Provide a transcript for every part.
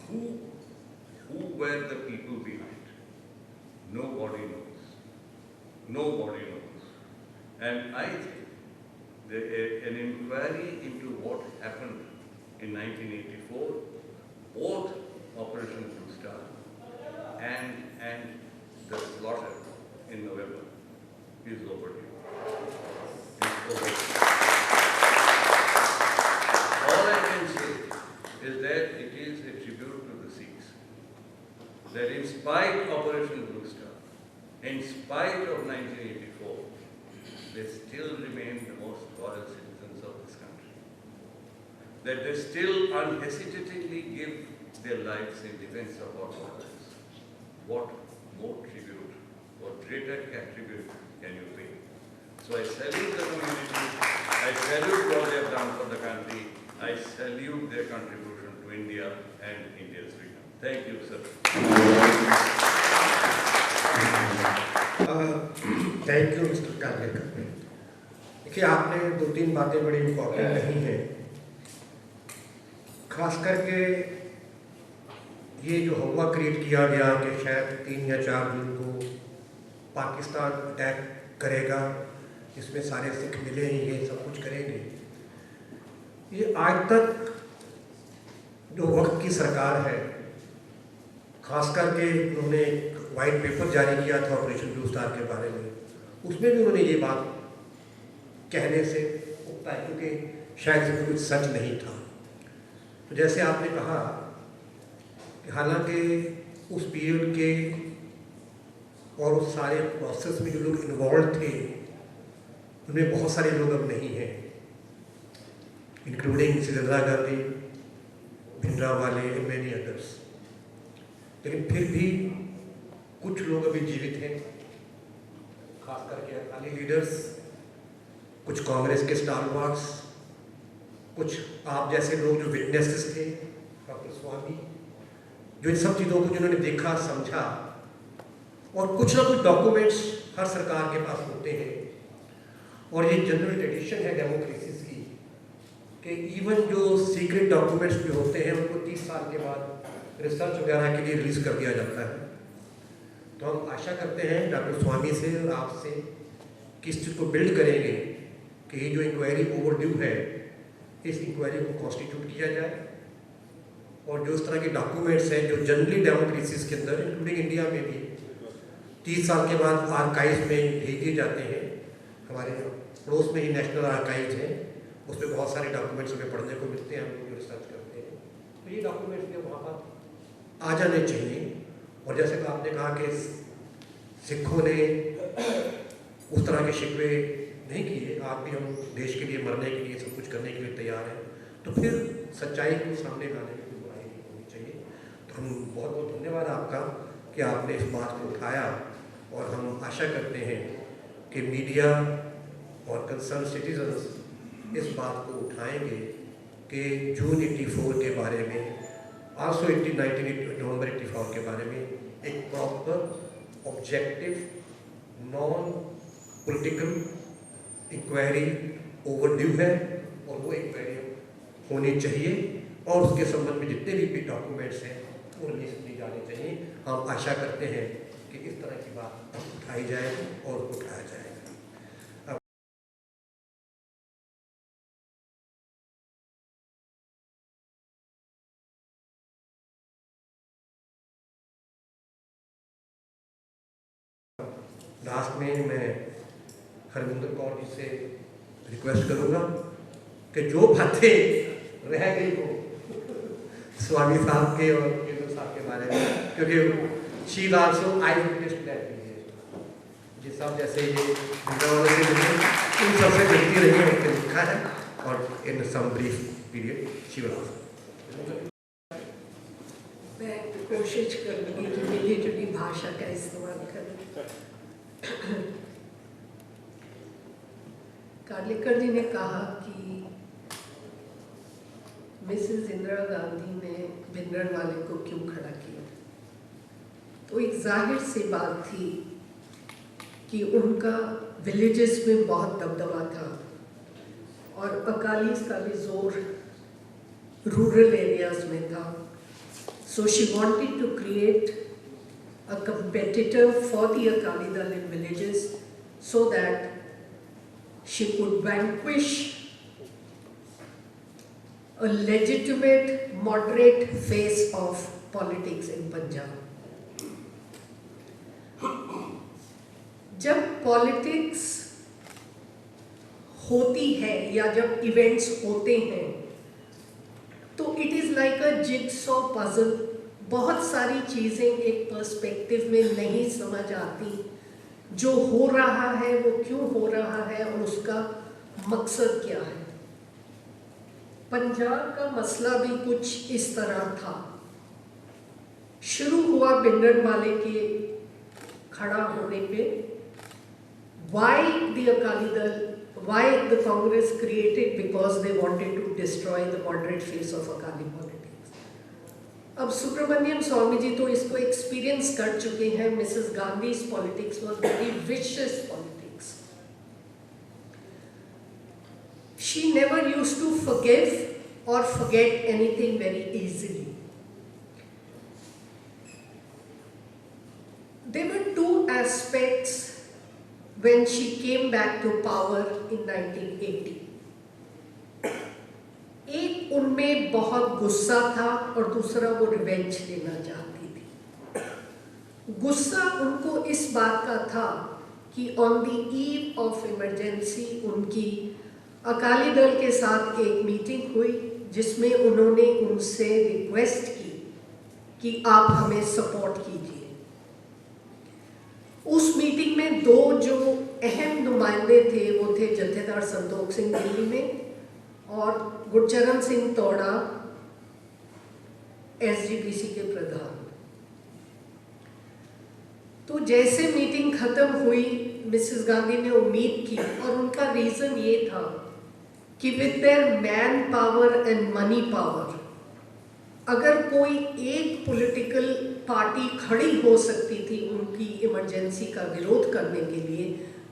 who, who were the people behind? Nobody knows. Nobody knows. And I think an inquiry into what happened in 1984, both Operation Blue Star and the slaughter in November, is overdue. It's overdue. All I can say is that it is a tribute to the Sikhs. That in spite of Operation Blue Star, in spite of 1984, they still remain the most loyal citizens of this country. That they still unhesitatingly give their lives in defense of our borders. What more tribute, what greater tribute can you pay? So I salute the community, I salute what they have done for the country, I salute their contribution to India and India's freedom. Thank you, sir. Thank you mister Kalekar. देखिए, आपने दो तीन बातें बड़ी important कही हैं, खास करके ये जो हवा क्रिएट किया गया कि शायद 3 या 4 जून को पाकिस्तान अटैक करेगा, इसमें सारे सिख मिले ही ये सब कुछ करेंगे। ये आज तक जो वक्त की सरकार है, खास करके उन्होंने वाइट पेपर जारी किया था ऑपरेशन ब्लू स्टार के बारे में, उसमें भी उन्होंने ये बात कहने से उगता है, क्योंकि शायद इसमें कुछ सच नहीं था। तो जैसे आपने कहा कि हालांकि उस पीरियड के और उस सारे प्रोसेस में जो लोग इन्वॉल्व थे, उनमें बहुत सारे लोग अब नहीं हैं, including Indira Gandhi, Bhindranwale and many others. लेकिन फिर भी कुछ लोग अभी जीवित हैं, खास करके अकाली लीडर्स, कुछ कांग्रेस के स्टारवार्ड्स, कुछ आप जैसे लोग जो विटनेसेस थे, डॉक्टर स्वामी, जो इन सब चीज़ों को जिन्होंने देखा समझा, और कुछ ना कुछ डॉक्यूमेंट्स हर सरकार के पास होते हैं। और ये जनरल ट्रेडिशन है डेमोक्रेसीज की कि इवन जो सीक्रेट डॉक्यूमेंट्स भी होते हैं उनको 30 साल के बाद रिसर्च वगैरह के लिए रिलीज कर दिया जाता है। तो हम आशा करते हैं डॉक्टर स्वामी से और आपसे कि इस चीज़ को बिल्ड करेंगे कि ये जो इंक्वायरी ओवरड्यू है, इस इंक्वायरी को कॉन्स्टिट्यूट किया जाए, और जो इस तरह के डॉक्यूमेंट्स हैं जो जनरली डेमोक्रेसीज के अंदर, इंक्लूडिंग इंडिया में भी 30 साल के बाद आर्काइव में भेज दिए जाते हैं। हमारे पड़ोस में ही नेशनल आर्काइव है, उसमें बहुत सारे डॉक्यूमेंट्स हमें पढ़ने को मिलते हैं, हम लोग रिसर्च करते हैं। तो ये डॉक्यूमेंट्स भी वहाँ पर आ जाने चाहिए। और जैसे कि आपने कहा कि सिखों ने उस तरह के शिकवे नहीं किए, आप भी हम देश के लिए मरने के लिए सब कुछ करने के लिए तैयार हैं, तो फिर सच्चाई को सामने लाने में कोई बुराई नहीं होनी चाहिए। तो हम बहुत बहुत धन्यवाद आपका कि आपने इस बात को उठाया, और हम आशा करते हैं कि मीडिया और कंसर्न सिटीजन्स इस बात को उठाएंगे कि जून 84 के बारे में, आल्सो नवंबर 84 के बारे में एक proper objective non political inquiry overdue है, और वो इंक्वायरी होनी चाहिए, और उसके संबंध में जितने भी डॉक्यूमेंट्स हैं वो रिलीज किए जाने चाहिए। हम आशा करते हैं कि इस तरह की बात उठाई जाए और उठाया जाएगा। लास्ट में मैं हरविंदर कौर जी से रिक्वेस्ट करूंगा कि जो बातें रह गई हो स्वामी साहब के और केंद्र साहब के बारे में, क्योंकि she is also eyewitness to that period, जिस साहब जैसे ये इन सबसे मिलती रही है, उनके लिखा है, और in some brief period she will also. मैं कोशिश करूँगी कि मिली जुली भाषा का इस्तेमाल करूँ। कालेकर जी ने कहा कि मिसेस इंदिरा गांधी ने भिंडरावाले को क्यों खड़ा किया, तो एक जाहिर सी बात थी कि उनका विलेजेस में बहुत दबदबा था, और अकालीस का भी जोर रूरल एरियाज में था। So she wanted to create a competitor for the Akali Dal in villages so that she could vanquish a legitimate, moderate face of politics in Punjab. जब पॉलिटिक्स होती है या जब इवेंट्स होते हैं तो it is like a jigsaw puzzle. बहुत सारी चीज़ें एक पर्सपेक्टिव में नहीं समझ आती. जो हो रहा है वो क्यों हो रहा है और उसका मकसद क्या है. पंजाब का मसला भी कुछ इस तरह था. शुरू हुआ भिंडरवाले के खड़ा होने पे. Why the Akali Dal, why the Congress created? Because they wanted to destroy the moderate face of Akali politics. अब सुब्रमण्यम स्वामी जी तो इसको एक्सपीरियंस कर चुके हैं. Mrs Gandhi's politics was very vicious politics. She never used to forgive or forget anything very easily. There were two aspects when she came back to power in 1980. एक उनमें बहुत गुस्सा था और दूसरा वो रिवेंज लेना चाहती थी. गुस्सा उनको इस बात का था कि on the eve of emergency उनकी अकाली दल के साथ एक मीटिंग हुई जिसमें उन्होंने उनसे रिक्वेस्ट की कि आप हमें सपोर्ट कीजिए. उस मीटिंग में दो जो अहम नुमाइंदे थे वो थे जत्थेदार संतोख सिंह दिल्ली में और गुरचरण सिंह तोड़ा एसजीपीसी के प्रधान. तो जैसे मीटिंग खत्म हुई मिसेस गांधी ने उम्मीद की और उनका रीजन ये था कि with their man power and money power अगर कोई एक पॉलिटिकल पार्टी खड़ी हो सकती थी उनकी इमरजेंसी का विरोध करने के लिए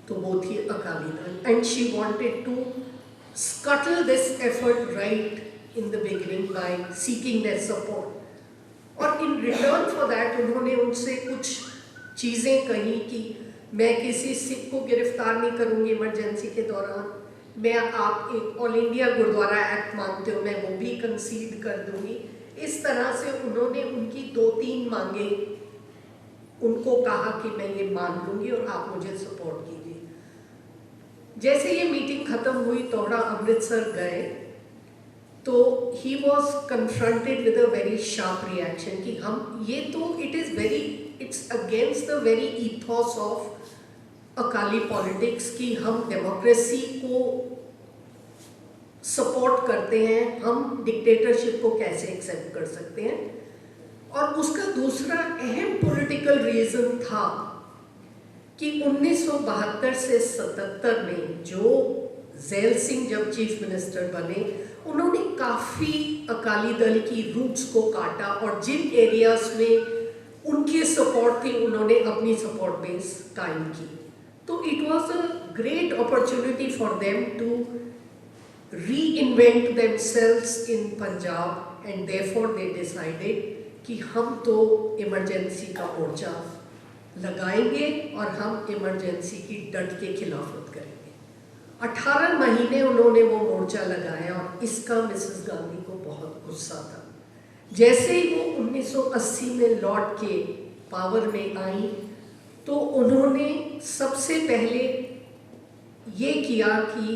तो वो थी Akali Dal. And she wanted to scuttle this effort right in the beginning by seeking their support. और इन रिटर्न फॉर दैट उन्होंने उनसे कुछ चीज़ें कही कि मैं किसी सिख को गिरफ्तार नहीं करूँगी इमरजेंसी के दौरान. मैं आप एक ऑल इंडिया गुरुद्वारा एक्ट मांगते हो मैं वो भी कंसीड कर दूँगी. इस तरह से उन्होंने उनकी 2-3 मांगे उनको कहा कि मैं ये मान लूँगी और आप मुझे सपोर्ट कीजिए. जैसे ये मीटिंग खत्म हुई तोड़ा अमृतसर गए तो he was confronted with a very sharp reaction कि हम ये तो it's against the very ईथॉस of Akali politics कि हम डेमोक्रेसी को सपोर्ट करते हैं. हम डिक्टेटरशिप को कैसे एक्सेप्ट कर सकते हैं. और उसका दूसरा अहम पॉलिटिकल रीज़न था कि 1972 से 77 में जो ज़ैल सिंह जब चीफ मिनिस्टर बने उन्होंने काफ़ी अकाली दल की रूट्स को काटा और जिन एरियाज में उनकी सपोर्ट थी उन्होंने अपनी सपोर्ट बेस कायम की. तो it was a great opportunity for them to reinvent themselves in Punjab and therefore they decided कि हम तो इमरजेंसी का मोर्चा लगाएंगे और हम इमरजेंसी की डट के खिलाफत करेंगे. 18 महीने उन्होंने वो मोर्चा लगाया और इसका मिसेस गांधी को बहुत गुस्सा था. जैसे ही वो 1980 में लौट के पावर में आई तो उन्होंने सबसे पहले ये किया कि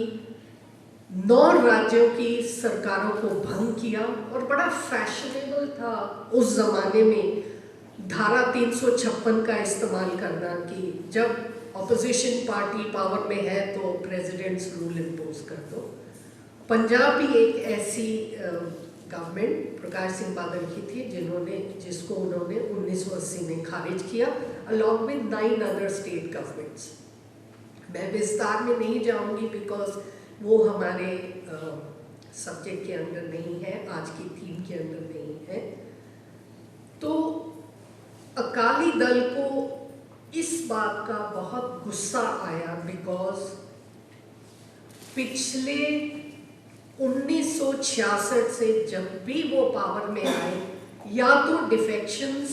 9 राज्यों की सरकारों को भंग किया. और बड़ा फैशनेबल था उस ज़माने में धारा 356 का इस्तेमाल करना कि जब ऑपोजिशन पार्टी पावर में है तो प्रेसिडेंट्स रूल इम्पोज कर दो. पंजाब भी एक ऐसी गवर्नमेंट प्रकाश सिंह बादल की थी जिसको उन्होंने 1980 में खारिज किया along with 9 other state governments. मैं विस्तार में नहीं जाऊंगी बिकॉज वो हमारे सब्जेक्ट के अंदर नहीं है, आज की थीम के अंदर नहीं है. तो अकाली दल को इस बात का बहुत गुस्सा आया बिकॉज पिछले 1966 से जब भी वो पावर में आए या तो डिफेक्शंस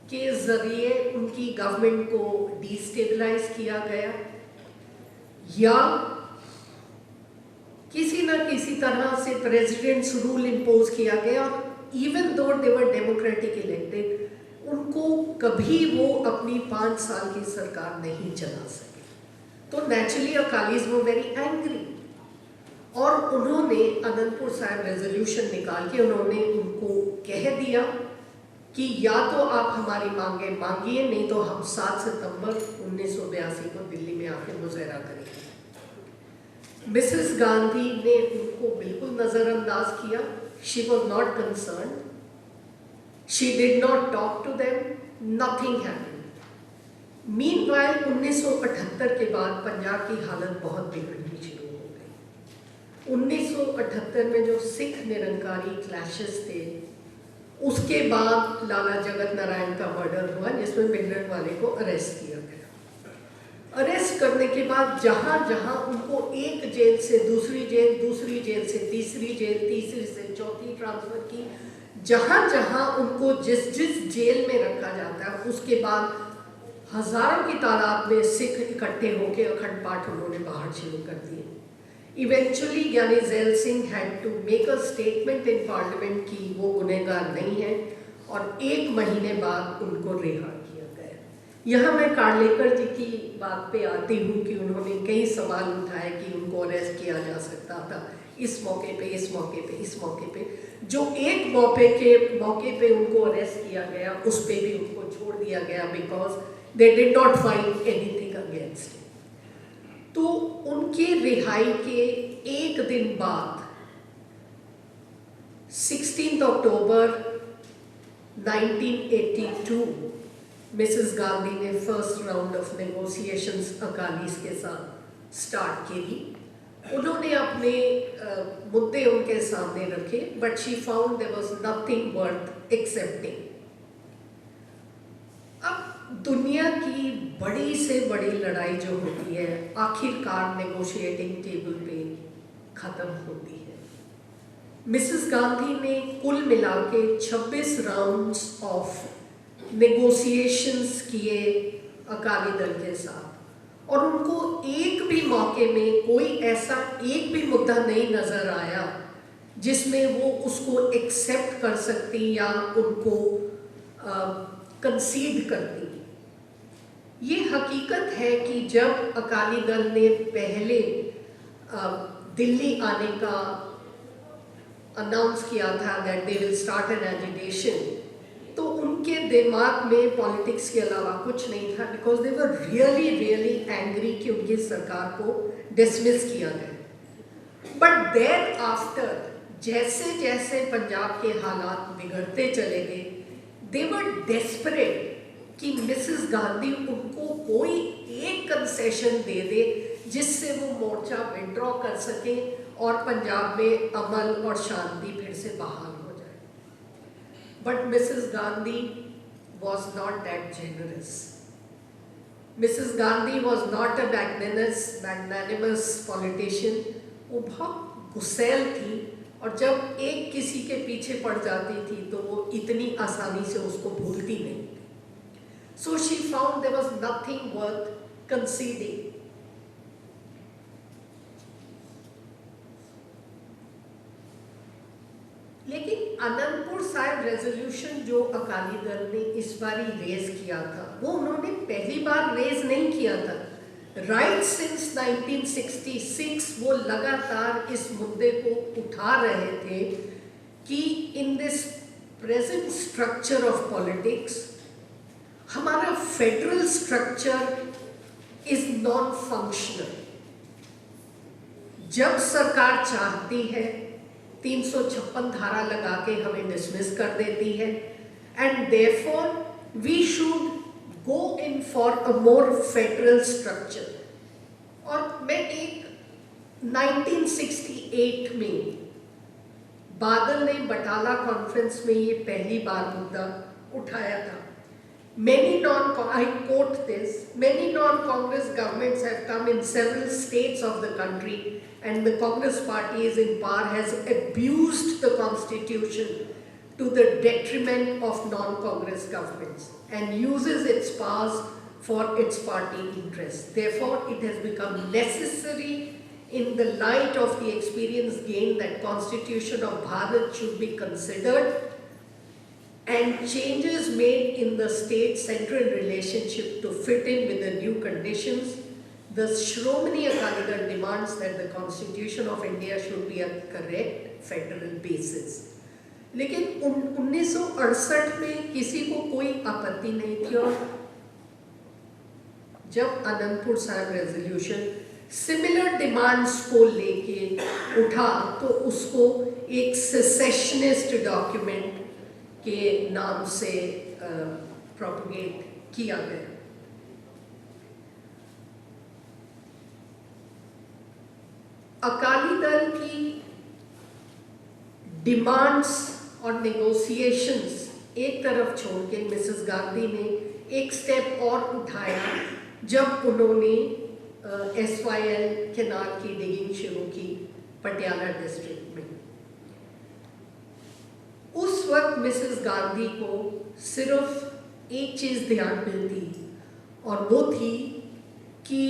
के जरिए उनकी गवर्नमेंट को डिस्टेबलाइज किया गया, या किसी न किसी तरह से प्रेसिडेंट्स रूल इम्पोज किया गया, और इवन दो दे वर डेमोक्रेटिक इलेक्टेड, उनको कभी वो अपनी 5 साल की सरकार नहीं चला सके। तो नेचुरली अकालीज वो वेरी एंग्री, और उन्होंने अनंतपुर साहिब रेजोल्यूशन निकाल के उन्होंने उनको कह दिया कि या तो आप हमारी मांगे मांगिए, नहीं तो हम 7 सितंबर 1982 को दिल्ली में आके मुजाहरा करेंगे। मिसेस गांधी ने उनको बिल्कुल नजरअंदाज किया। She was not concern, she did not talk to them, nothing happened. Meanwhile 1978 के बाद पंजाब की हालत बहुत बिगड़नी शुरू हो गई। 1978 में जो सिख निरंकारी क्लैशेस थे, उसके बाद लाला जगत नारायण का मर्डर हुआ, जिसमें भिंडरवाले को अरेस्ट किया गया। अरेस्ट करने के बाद जहां जहां उनको एक जेल से दूसरी जेल, दूसरी जेल से तीसरी जेल, तीसरी से चौथी ट्रांसफर की, जहां जहां उनको जिस जिस जेल में रखा जाता है, उसके बाद हजारों की तादाद में सिख इकट्ठे होकर अखंड पाठ उन्होंने बाहर शुरू कर दिए। Eventually Giani Zail Singh had to make a statement in parliament कि वो गुनहगार नहीं है, और 1 महीने बाद उनको रिहा किया गया। यहाँ मैं कार्लेकर जी की बात पे आती हूँ कि उन्होंने कई सवाल उठाए कि उनको अरेस्ट किया जा सकता था इस मौके पे, इस मौके पे, इस मौके पे। जो एक मौके पे उनको अरेस्ट किया गया, उस पे भी उनको छोड़ दिया गया, because they did not find anything against. तो उनकी रिहाई के एक दिन बाद 16 अक्टूबर 1982 मिसेस गांधी ने first round of negotiations Akalis के साथ स्टार्ट की। उन्होंने अपने मुद्दे उनके सामने रखे, but she found there was nothing worth accepting. अब दुनिया की बड़ी से बड़ी लड़ाई जो होती है, आखिरकार नेगोशिएटिंग टेबल पे खत्म होती है। मिसेस गांधी ने कुल मिला के 26 राउंड्स ऑफ नेगोशिएशंस किए अकाली दल के साथ, और उनको एक भी मौके में कोई ऐसा एक भी मुद्दा नहीं नजर आया जिसमें वो उसको एक्सेप्ट कर सकती या उनको कंसीड करती। ये हकीकत है कि जब अकाली दल ने पहले दिल्ली आने का अनाउंस किया था that they will start an agitation, तो उनके दिमाग में पॉलिटिक्स के अलावा कुछ नहीं था, because they were really really angry कि उनकी सरकार को डिसमिस किया गया। बट देयर आफ्टर जैसे जैसे पंजाब के हालात बिगड़ते चले गए, दे वर डेस्परेट कि मिसेस गांधी उनको कोई एक कंसेशन दे दे जिससे वो मोर्चा विड्रॉ कर सके और पंजाब में अमन और शांति फिर से बहाल हो जाए। But Mrs Gandhi was not that generous. Mrs. Gandhi was not a magnanimous politician. वो बहुत गुस्सैल थी, और जब एक किसी के पीछे पड़ जाती थी तो वो इतनी आसानी से उसको भूलती नहीं। So she found there was nothing worth conceding. लेकिन अनंतपुर साहिब रेजोल्यूशन जो अकाली दल ने इस बार रेज किया था, वो उन्होंने पहली बार रेज नहीं किया था। राइट सिंस 1966 वो लगातार इस मुद्दे को उठा रहे थे कि in this present structure of politics हमारा federal structure is non functional. जब सरकार चाहती है 356 धारा लगा के हमें डिसमिस कर देती है, and therefore we should go in for a more federal structure. और मैं एक 1968 में बादल ने बटाला कॉन्फ्रेंस में ये पहली बार मुद्दा उठाया था। I quote this, many non-Congress governments have come in several states of the country and the Congress party is in power, has abused the constitution to the detriment of non-Congress governments and uses its powers for its party interests. Therefore, it has become necessary in the light of the experience gained that Constitution of Bharat should be considered and changes made in the state-central relationship to fit in with the new conditions. The Shromani Akali Dal demands that the Constitution of India should be a correct federal basis. लेकिन 1968 में किसी को कोई आपत्ति नहीं थी और जब आनंदपुर साहब रेजोल्यूशन सिमिलर डिमांड्स को लेके उठा तो उसको एक सेसेशनिस्ट डॉक्यूमेंट के नाम से प्रोपगेट किया गया। अकाली दल की डिमांड्स और नेगोशिएशंस एक तरफ छोड़ के मिसेस गांधी ने एक स्टेप और उठाया जब उन्होंने SYL कैनाल की डिगिंग शुरू की पटियाला डिस्ट्रिक्ट में। उस वक्त मिसेस गांधी को सिर्फ एक चीज ध्यान में थी और वो थी कि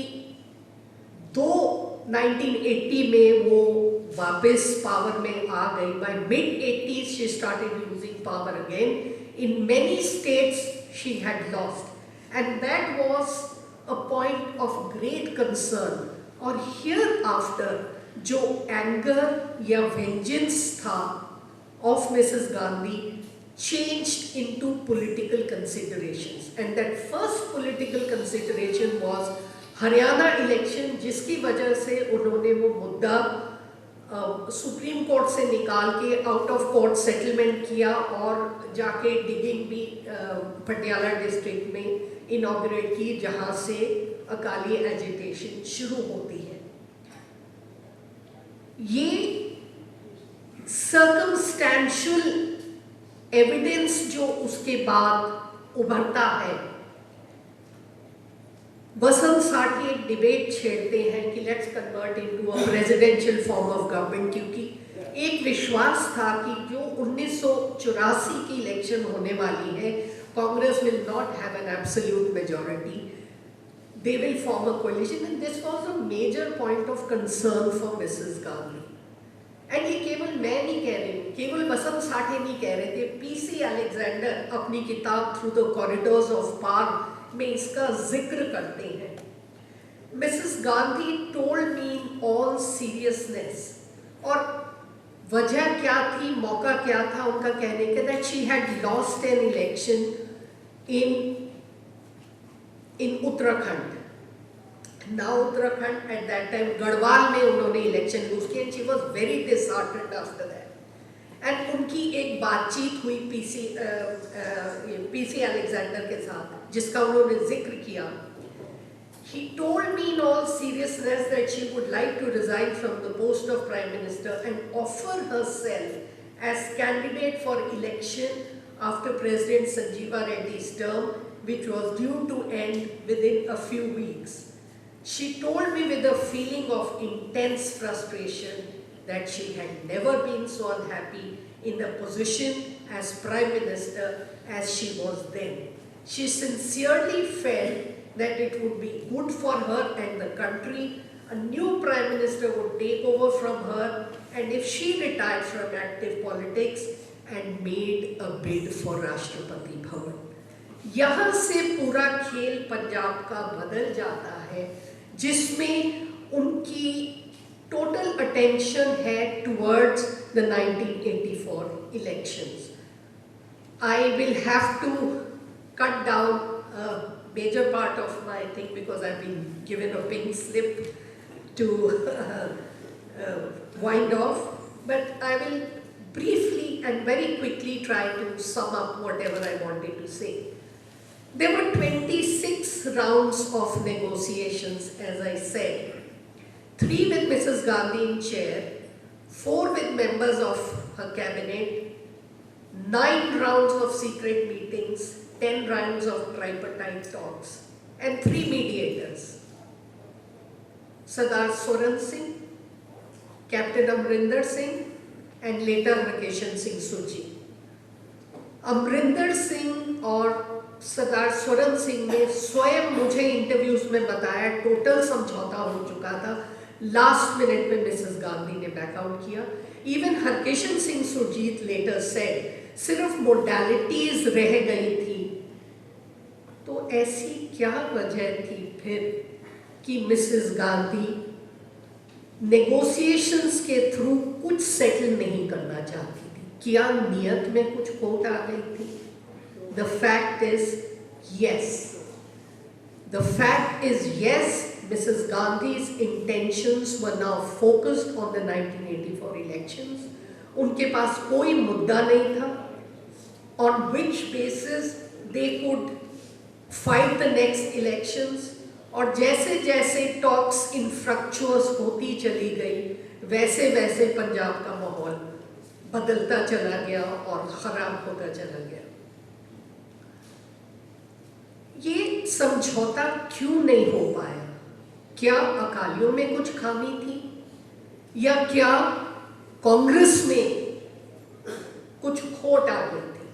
1980 में वो वापस पावर में आ गई। By mid-80s she started losing power again. In many states she had lost, and that was a point of great concern. और hereafter जो anger या vengeance था of Mrs. Gandhi changed into political considerations, and that first political consideration was Haryana election, जिसकी वजह से उन्होंने वो मुद्दा सुप्रीम कोर्ट से निकाल के आउट ऑफ कोर्ट सेटलमेंट किया और जाके डिगिंग भी पटियाला डिस्ट्रिक्ट में इनॉग्रेट की, जहां से अकाली एजिटेशन शुरू होती है। ये सर्कमस्टेंशियल एविडेंस जो उसके बाद उभरता है, वसंत साठी एक डिबेट छेड़ते हैं कि let's convert into a presidential form of government, क्योंकि एक विश्वास था कि जो 1984 की इलेक्शन होने वाली है, Congress will not have an absolute majority, they will form a coalition, and this was a major point of concern for Mrs Gandhi. एंड ये केवल मैं नहीं कह रही हूँ, केवल वसंत साठे नहीं कह रहे थे, PC अलेक्जेंडर अपनी किताब through the corridors of power में इसका जिक्र करते हैं। Mrs Gandhi told me in all seriousness, और वजह क्या थी, मौका क्या था उनका कहने के, that she had lost an election in Uttarakhand. Now Uttarakhand at that time Garhwal में उन्होंने इलेक्शन लूज किया, she was very disheartened after that. And उनकी एक बातचीत हुई PC अलेक्जेंडर के साथ, जिसका उन्होंने जिक्र किया। He told me in all seriousness that she would like to resign from the post of Prime Minister and offer herself as candidate for election after President Sanjeeva Reddy's term, which was due to end within a few weeks. She told me with a feeling of intense frustration that she had never been so unhappy in a position as Prime Minister as she was then. She sincerely felt that it would be good for her and the country. A new Prime Minister would take over from her, and if she retired from active politics and made a bid for Rashtrapati Bhavan. यहाँ से पूरा खेल पंजाब का बदल जाता है, जिसमें उनकी total attention है towards the 1984 elections. I will have to cut down a major part of my thing because I've been given a pink slip to wind off, but I will briefly and very quickly try to sum up whatever I wanted to say. There were 26 rounds of negotiations, as I said. 3 with Mrs. Gandhi in chair, 4 with members of her cabinet, 9 rounds of secret meetings, 10 rounds of tripartite talks, and 3 mediators. Sardar Soran Singh, Captain Amrinder Singh and later Rakeshan Singh Suji. Amarinder Singh और सरदार स्वरण सिंह ने स्वयं मुझे interviews में बताया total समझौता हो चुका था, लास्ट मिनट में मिसेस गांधी ने बैकआउट किया. Even Harkishan Singh Surjeet later said सिर्फ मोडालिटीज रह गई थी. तो ऐसी क्या वजह थी फिर कि मिसेस गांधी नेगोशिएशंस के थ्रू कुछ सेटल नहीं करना चाहती थी? क्या नियत में कुछ खोट आ गई थी? The fact is yes. The fact is yes, Mrs. Gandhi's intentions were now focused on the 1984 elections. उनके पास कोई मुद्दा नहीं था on which basis they could fight the next elections. और जैसे जैसे talks infructuous होती चली गई, वैसे वैसे पंजाब का माहौल बदलता चला गया और खराब होता चला गया. ये समझौता क्यों नहीं हो पाया? क्या अकालियों में कुछ खामी थी या क्या कांग्रेस में कुछ खोट आ गई थी?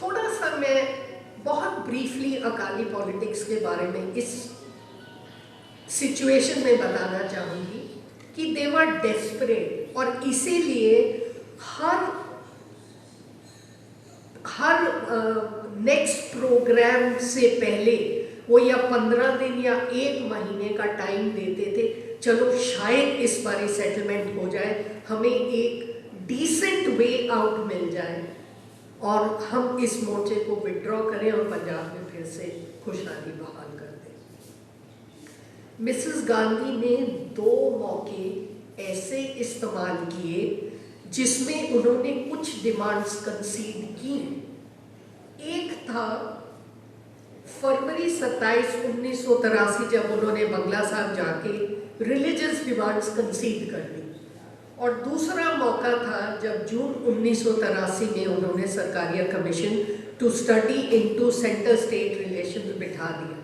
थोड़ा सा मैं बहुत ब्रीफली अकाली पॉलिटिक्स के बारे में इस सिचुएशन में बताना चाहूँगी कि दे वर डेस्परेट और इसीलिए हर नेक्स्ट प्रोग्राम से पहले वो या 15 दिन या 1 महीने का टाइम देते थे, चलो शायद इस बार सेटलमेंट हो जाए, हमें एक डिसेंट वे आउट मिल जाए और हम इस मोर्चे को विड्रॉ करें और पंजाब में फिर से खुशहाली बहाल कर दें. मिसेस गांधी ने 2 मौके ऐसे इस्तेमाल किए जिसमें उन्होंने कुछ डिमांड्स कंसीड की. एक था फरवरी 27, 1983 जब उन्होंने बंगला साहब जाके रिलीजियस डिमांड्स कंसीड कर दी, और दूसरा मौका था जब जून 1983 में उन्होंने Sarkaria commission to study into centre state relations बिठा दिया.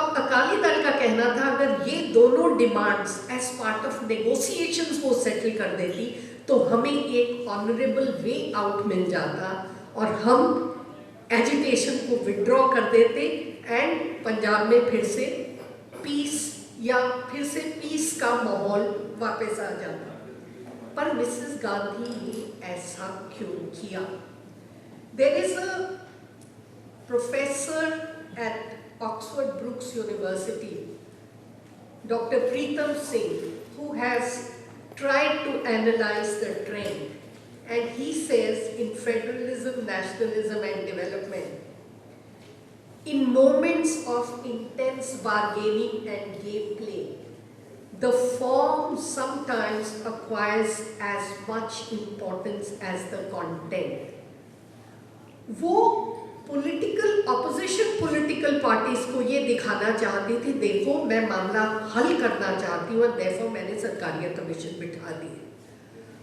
अब अकाली दल का कहना था अगर ये दोनों demands as part of negotiations वो सेटल कर देती तो हमें एक ऑनरेबल वे आउट मिल जाता और हम एजिटेशन को विड्रॉ कर देते एंड पंजाब में फिर से पीस का माहौल वापस आ जाता. पर मिसेस गांधी ने ऐसा क्यों किया? There is a professor at Oxford Brookes University, doctor Pritam Singh, who has tried to analyze the trend, and he says in Federalism, Nationalism and Development, in moments of intense bargaining and gameplay, the form sometimes acquires as much importance as the content. वो opposition political parties को ये दिखाना चाहती थी, देखो मैं मामला हल करना चाहती हूँ और देखो मैंने सरकारिया कमीशन बिठा दी.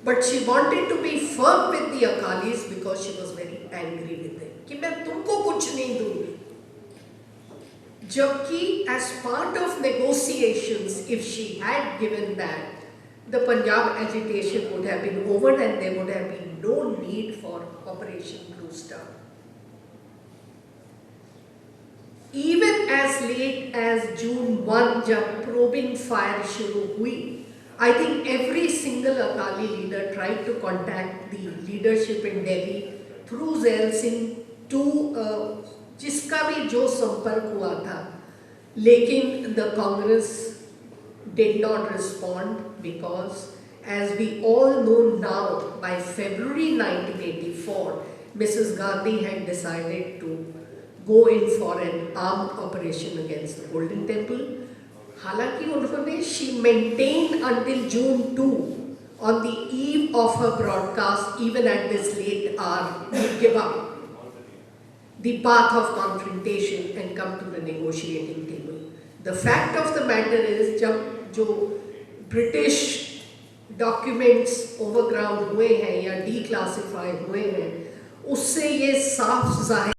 But she wanted to be firm with the Akalis because she was very angry with them कि मैं तुमको कुछ नहीं दूंगी. जबकि as part of negotiations if she had given that, the Punjab agitation would have been over and there would have been no need for Operation Blue Star. Even as late as June 1 जब probing fire शुरू हुई, I think every single Akali leader tried to contact the leadership in Delhi through Zail Singh to जिसका भी जो संपर्क हुआ था, लेकिन the Congress did not respond because as we all know now, by February 1984, Mrs. Gandhi had decided to go in for an armed operation against the Golden Temple. हालांकि उन्होंने she maintained until June 2 on the eve of her broadcast, even at this late hour, would give up the path of confrontation and come to the negotiating table. The fact of the matter is जब जो British documents overground हुए हैं या declassify हुए हैं, उससे ये साफ जाहिर